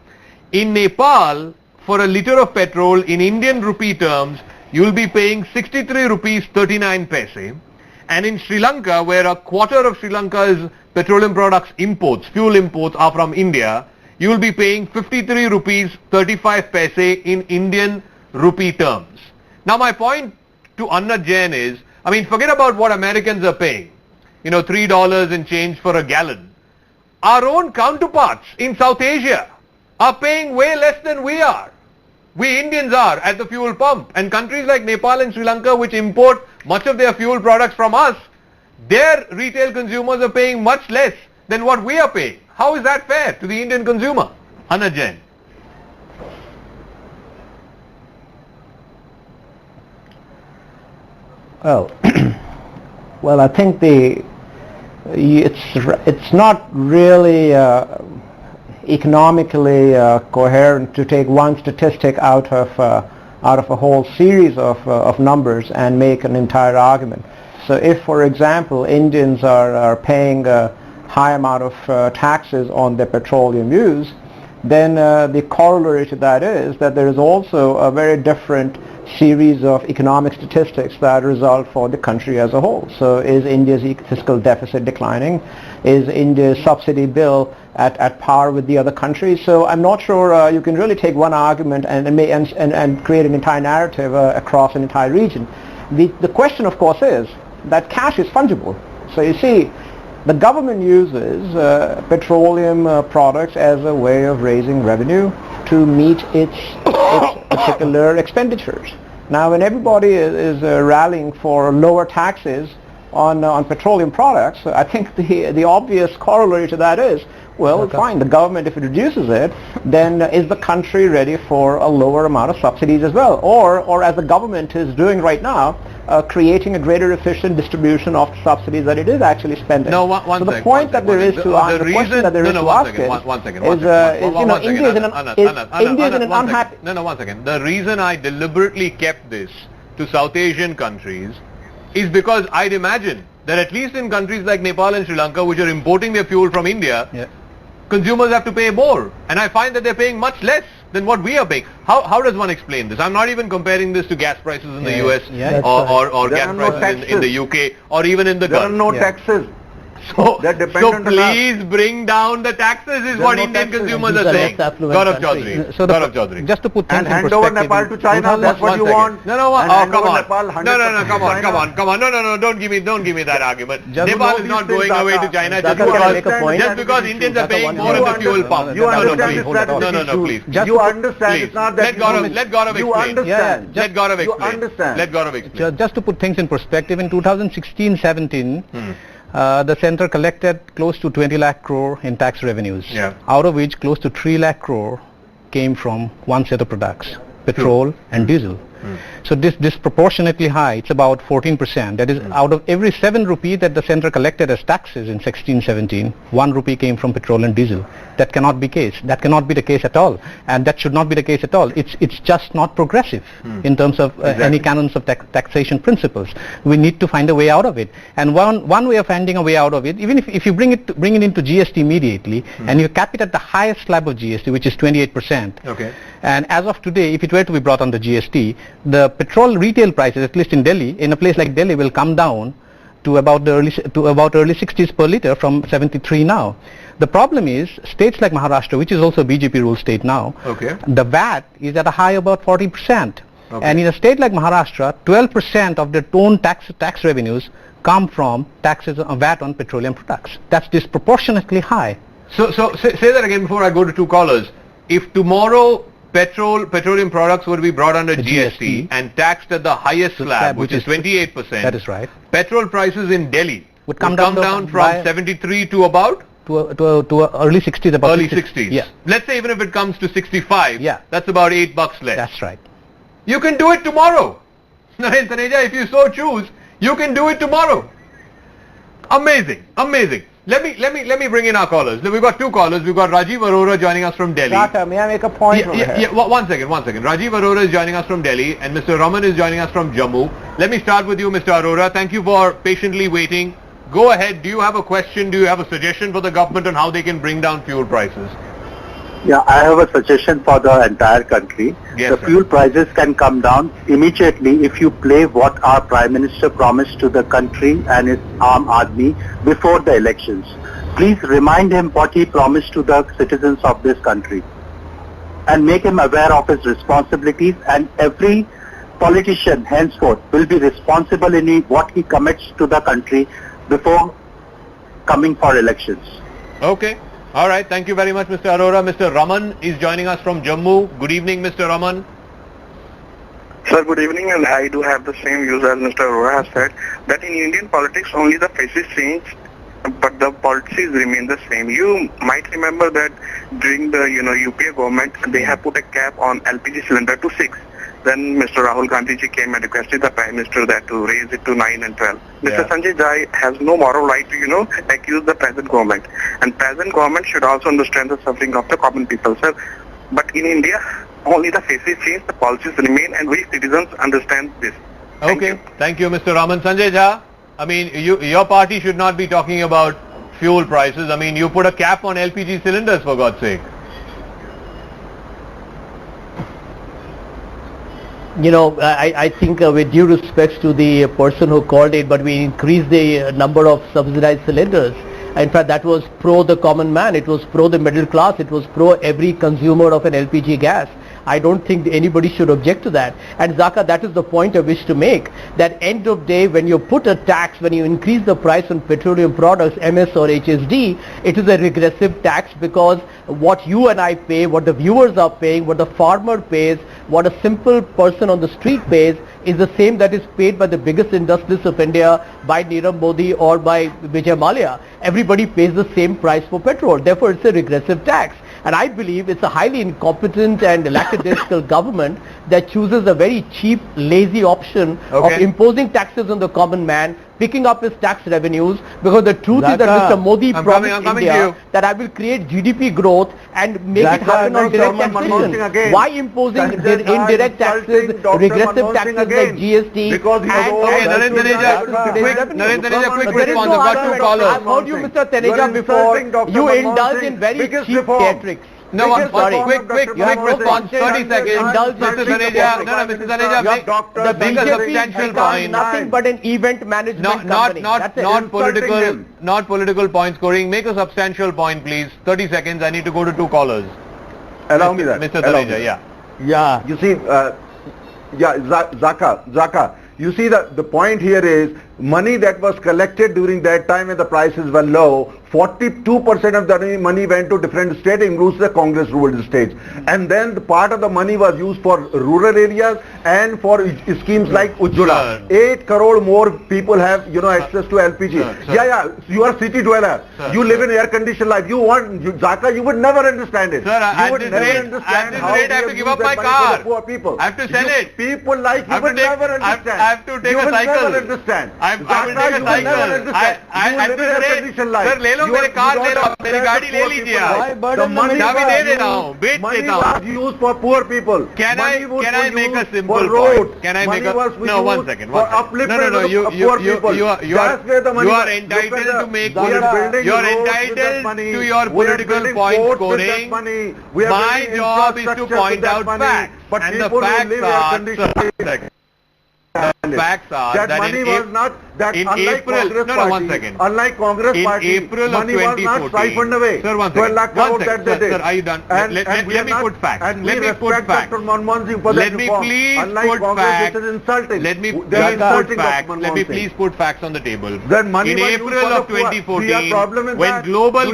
In Nepal, for a liter of petrol, in Indian rupee terms, you will be paying 63 rupees 39 paise. And in Sri Lanka, where a quarter of Sri Lanka's petroleum products imports, fuel imports are from India, you will be paying 53 rupees 35 paise in Indian rupee terms. Now my point to Annat Jain is, forget about what Americans are paying, $3 and change for a gallon. Our own counterparts in South Asia are paying way less than we are. We Indians are at the fuel pump, and countries like Nepal and Sri Lanka, which import much of their fuel products from us, their retail consumers are paying much less than what we are paying. How is that fair to the Indian consumer? Anna Jain. Well, well, I think it's not really economically coherent to take one statistic out of a whole series of numbers and make an entire argument. So if, for example, Indians are paying a high amount of taxes on their petroleum use, then the corollary to that is that there is also a very different series of economic statistics that result for the country as a whole. So is India's fiscal deficit declining? Is India's subsidy bill at par with the other countries? So I'm not sure you can really take one argument and create an entire narrative across an entire region. The question, of course, is that cash is fungible. So you see, the government uses petroleum products as a way of raising revenue to meet its particular expenditures. Now, when everybody is rallying for lower taxes on petroleum products, I think the obvious corollary to that is, well, fine, the government, if it reduces it, then is the country ready for a lower amount of subsidies as well? Or as the government is doing right now, creating a greater efficient distribution of subsidies that it is actually spending. No, one so the second, point that there is to ask, the question that there is to ask is, India is in an unhappy... No, one second. The reason I deliberately kept this to South Asian countries is because I'd imagine that at least in countries like Nepal and Sri Lanka, which are importing their fuel from India, consumers have to pay more. And I find that they're paying much less than what we are paying. How does one explain this? I'm not even comparing this to gas prices in the US or gas prices in the UK or even in the Gulf. There are no taxes. So please bring down the taxes is what Indian consumers are saying. Gaurav Chaudhary. Just to put things and hand over Nepal to China, that's what you want. No, come on. No, don't give me that argument. Nepal is not going away to China just because Indians are paying more at the fuel pump. You understand this strategic No, please. You understand, it's not that let Gaurav explain. You understand. Let Gaurav explain. You understand. Let Gaurav explain. Just to put things in perspective, in 2016-17, the centre collected close to 20 lakh crore in tax revenues, out of which close to 3 lakh crore came from one set of products, petrol and diesel. So this disproportionately high, it's about 14%. That is, out of every 7 rupee that the centre collected as taxes in 16-17, 1 rupee came from petrol and diesel. That cannot be case. That cannot be the case at all, and that should not be the case at all. It's just not progressive in terms of any canons of taxation principles. We need to find a way out of it, and one way of finding a way out of it, even if you bring it into GST immediately, and you cap it at the highest slab of GST, which is 28%. Okay. And as of today, if it were to be brought under GST, the petrol retail prices, at least in Delhi, in a place like Delhi, will come down to about early 60s per litre from 73 now. The problem is states like Maharashtra, which is also a BJP ruled state now, the VAT is at a high about 40%. And in a state like Maharashtra, 12% of their own tax revenues come from taxes on VAT on petroleum products. That's disproportionately high. So say that again before I go to two callers. If tomorrow petroleum products would be brought under GST and taxed at the highest slab, which is 28%. That is right. Petrol prices in Delhi would come down from 73 to about? To early 60s. About early 60s. Yeah. Let's say even if it comes to 65, that's about $8 less. That's right. You can do it tomorrow. Taneja, if you so choose, you can do it tomorrow. Amazing. Let me bring in our callers. We've got two callers. We've got Rajiv Arora joining us from Delhi. Doctor, may I make a point over here? One second. Rajiv Arora is joining us from Delhi and Mr. Raman is joining us from Jammu. Let me start with you, Mr. Arora. Thank you for patiently waiting. Go ahead. Do you have a question? Do you have a suggestion for the government on how they can bring down fuel prices? Yeah, I have a suggestion for the entire country. Yes, the fuel prices can come down immediately if you play what our Prime Minister promised to the country and its armed army before the elections. Please remind him what he promised to the citizens of this country and make him aware of his responsibilities, and every politician henceforth will be responsible in what he commits to the country before coming for elections. Okay. All right. Thank you very much, Mr. Arora. Mr. Raman is joining us from Jammu. Good evening, Mr. Raman. Sir, good evening, and I do have the same views as Mr. Arora has said, that in Indian politics only the faces change but the policies remain the same. You might remember that during the UPA government, they have put a cap on LPG cylinder to 6. Then Mr. Rahul Gandhi ji came and requested the Prime Minister that to raise it to 9 and 12. Mr. Sanjay Jai has no moral right to, accuse the present government. And present government should also understand the suffering of the common people, sir. But in India, only the faces change, the policies remain, and we citizens understand this. Thank you, Mr. Raman. Sanjay Jha, I mean, your party should not be talking about fuel prices. I mean, you put a cap on LPG cylinders, for God's sake. I think with due respect to the person who called it, but we increased the number of subsidized cylinders. In fact, that was pro the common man, it was pro the middle class, it was pro every consumer of an LPG gas. I don't think anybody should object to that. And Zaka, that is the point I wish to make, that end of day, when you put a tax, when you increase the price on petroleum products, MS or HSD, it is a regressive tax, because what you and I pay, what the viewers are paying, what the farmer pays, what a simple person on the street pays, is the same that is paid by the biggest industrialists of India, by Nirav Modi or by Vijay Mallya. Everybody pays the same price for petrol. Therefore, it's a regressive tax. And I believe it's a highly incompetent and lackadaisical government that chooses a very cheap, lazy option of imposing taxes on the common man, picking up his tax revenues, because the truth is that Mr. Modi promised India that I will create GDP growth and make it happen on direct taxation. Why imposing indirect taxes, regressive taxes like GST? Because Narendra Taneja, quick response. I've got 2 callers. I've heard you, Mr. Taneja, before. You indulge in very cheap theatrics. No, I'm sorry. Quick response, 30 seconds. Mr. Taneja, Mr. Taneja, make a substantial point. Nothing but an event management company. Not political point scoring. Make a substantial point, please. 30 seconds. I need to go to 2 callers. Allow me that. Mr. Taneja, yeah. You see, Zaka, you see the point here is money that was collected during that time when the prices were low, 42% of the money went to different states, includes the Congress ruled states. And then the part of the money was used for rural areas and for schemes like Ujjwala. 8 crore more people have, access to LPG. You are a city dweller. You live in air-conditioned life. Zaka, you would never understand it. Sir, at this rate, I have to give up my car. Poor people. I have to sell it. People like you would never understand. I have to take a cycle. You will never understand. I will take a cycle. I have to life. Sir, लो मेरे car ले लो मेरी गाड़ी ले लीजिए आप चाबी दे देता हूँ बेच देता हूँ used for poor people. Can I make a simple point? Can I make a one second. You are entitled to make you are entitled to your political point scoring. My job is to point out facts, and the facts are that money was not that in unlike April. Congress No, party, one second. Unlike Congress in party, April of money was not siphoned away. Sir, one 12 lakh crore second. that they did. Sir, are you done? Let me put facts. And let me put facts. Let me please put facts. Let me please put facts. Let me please put facts on the table. In April of 2014, when global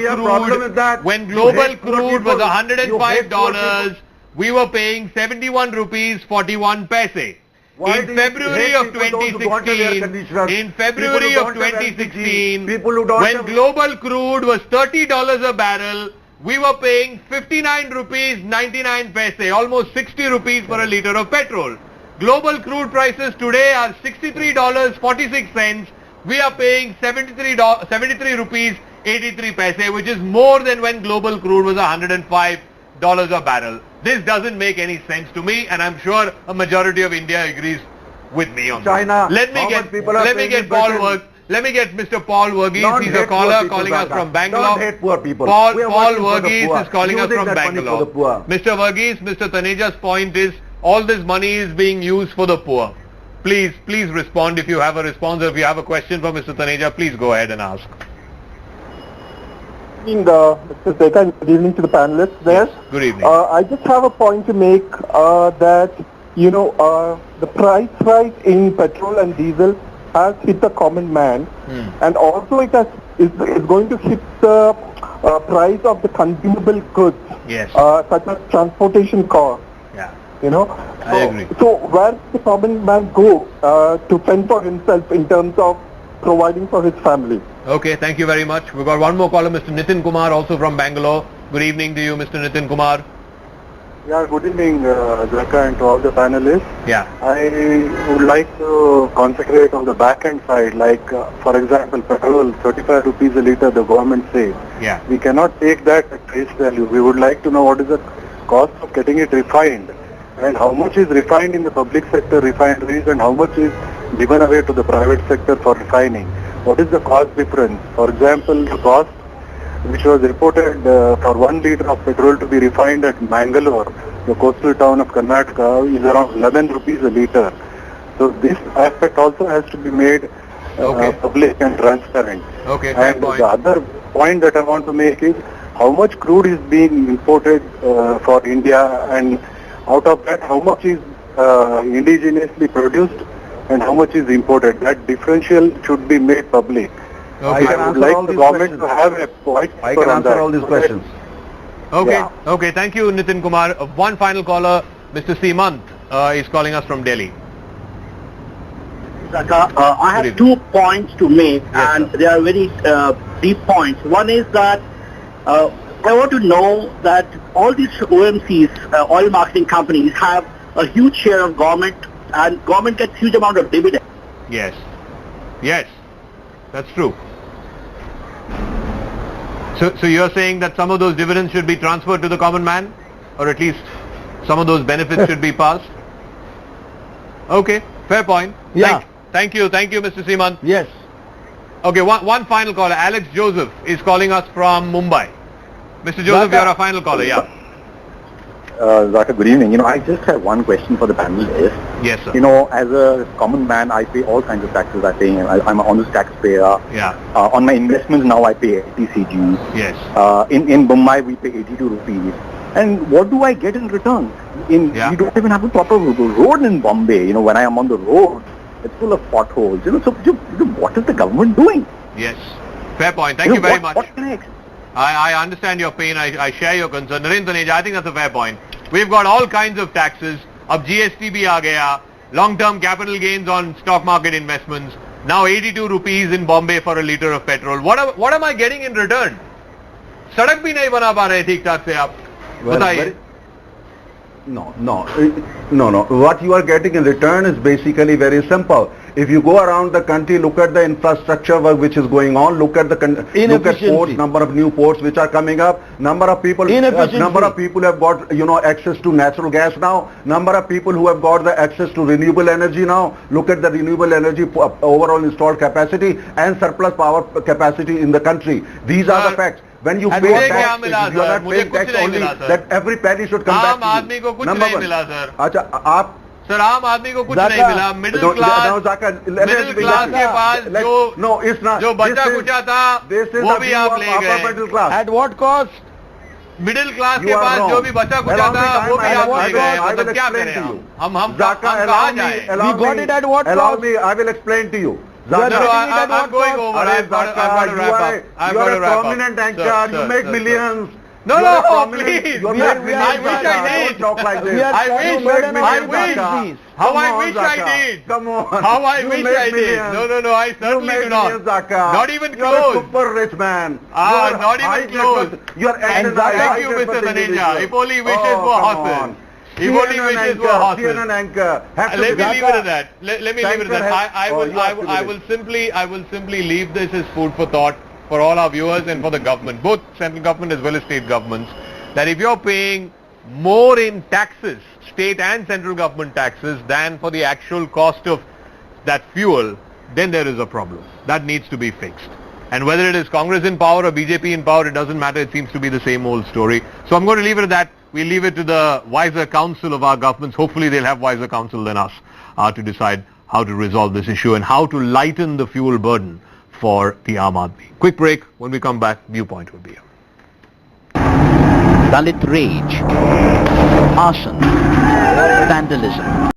crude was $105, we were paying 71 rupees 41 paise. In February of 2016, when global crude was $30 a barrel, we were paying 59 rupees 99 paise, almost 60 rupees for a litre of petrol. Global crude prices today are $63.46. We are paying 73 rupees 83 paise, which is more than when global crude was $105 a barrel. This doesn't make any sense to me, and I'm sure a majority of India agrees with me on China, this. Let me get Mr. Paul Verghese. He's a caller calling us from Bangalore. Don't hate poor people. Paul Verghese is calling us from Bangalore. Mr. Verghese, Mr. Taneja's point is all this money is being used for the poor. Please respond if you have a response, or if you have a question for Mr. Taneja, please go ahead and ask. Mr. Sekar, good evening to the panelists there. Yes, good evening. I just have a point to make that, the price rise in petrol and diesel has hit the common man, and also it is going to hit the price of the consumable goods, such as transportation costs. Yeah. I agree. So where does the common man go to fend for himself in terms of providing for his family? Okay, thank you very much. We've got one more caller, Mr. Nitin Kumar, also from Bangalore. Good evening to you, Mr. Nitin Kumar. Yeah, good evening, Zaka, and to all the panelists. Yeah. I would like to concentrate on the back-end side, like, for example, petrol, 35 rupees a litre, the government says. Yeah. We cannot take that at face value. We would like to know what is the cost of getting it refined, and how much is refined in the public sector refineries, and how much is given away to the private sector for refining. What is the cost difference? For example, the cost which was reported for 1 litre of petrol to be refined at Mangalore, the coastal town of Karnataka, is around 11 rupees a litre. So this aspect also has to be made public and transparent. Okay, and the other point that I want to make is how much crude is being imported for India, and out of that how much is indigenously produced and how much is imported. That differential should be made public. Okay. I would like the government to have a white paper I can on answer that. all these questions. Okay, Yeah. okay, thank you, Nitin Kumar. One final caller, Mr. Simant, is calling us from Delhi. Zaka, I have 2 points to make, and they are very deep points. One is that I want to know that all these OMCs, oil marketing companies, have a huge share of government, and government gets huge amount of dividend. Yes. Yes, that's true. So you're saying that some of those dividends should be transferred to the common man, or at least some of those benefits should be passed? Okay, fair point. Yeah. Thank you, Mr. Simant. Yes. Okay, one final caller. Alex Joseph is calling us from Mumbai. Mr. Joseph, you're our final caller, yeah. Zaka, good evening. I just have one question for the panelists. Yes, sir. As a common man, I pay all kinds of taxes. I'm an honest taxpayer. Yeah. On my investments now, I pay TCG. Yes. In Mumbai, we pay 82 rupees. And what do I get in return? We don't even have a proper road in Bombay. When I am on the road, it's full of potholes. So what is the government doing? Yes. Fair point. Thank you very much. What can I expect? I understand your pain. I share your concern. Narendra, Taneja, I think that's a fair point. We've got all kinds of taxes. Ab GST bhi aa gaya. Long-term capital gains on stock market investments. Now 82 rupees in Bombay for a litre of petrol. What am I getting in return? Sadak bhi nahi bana pa rahe theek thaak se aap. Bataiye. No. What you are getting in return is basically very simple. If you go around the country, look at the infrastructure work which is going on. Look at ports, number of new ports which are coming up. Number of people who have got access to natural gas now. Number of people who have got the access to renewable energy now. Look at the renewable energy overall installed capacity and surplus power capacity in the country. These are the facts. When you pay tax, you are not paying tax only, that every penny should come back to you. आम आदमी को कुछ नहीं मिला sir. अच्छा आप sir आम आदमी को कुछ नहीं मिला. मिडिल क्लास के पास जो बचा कुचा था वो भी आप ले गए. At what cost? Middle class के पास जो भी बचा कुचा था वो भी आप ले गए. मतलब क्या करें हम कहाँ जाएं? We got it at what cost? Allow me, I will explain to you. I'm going over. I've got to wrap up. You are a prominent anchor. You make millions. No, please. I wish I did. Talk like this. I wish. How I wish I did. Come on. How I wish I did. No, I certainly do not. Not even close. You're a super rich man. Not even close. You are Thank you, Mr. Taneja. If only wishes were horses. If only wishes were horses. Let me leave it at that. Let me leave it at that. I will simply leave this as food for thought for all our viewers and for the government, both central government as well as state governments, that if you're paying more in taxes, state and central government taxes, than for the actual cost of that fuel, then there is a problem. That needs to be fixed. And whether it is Congress in power or BJP in power, it doesn't matter. It seems to be the same old story. So I'm going to leave it at that. We'll leave it to the wiser counsel of our governments. Hopefully they'll have wiser counsel than us to decide how to resolve this issue and how to lighten the fuel burden for the Aam Aadmi. Quick break. When we come back, Viewpoint will be here. Dalit rage, arson, vandalism.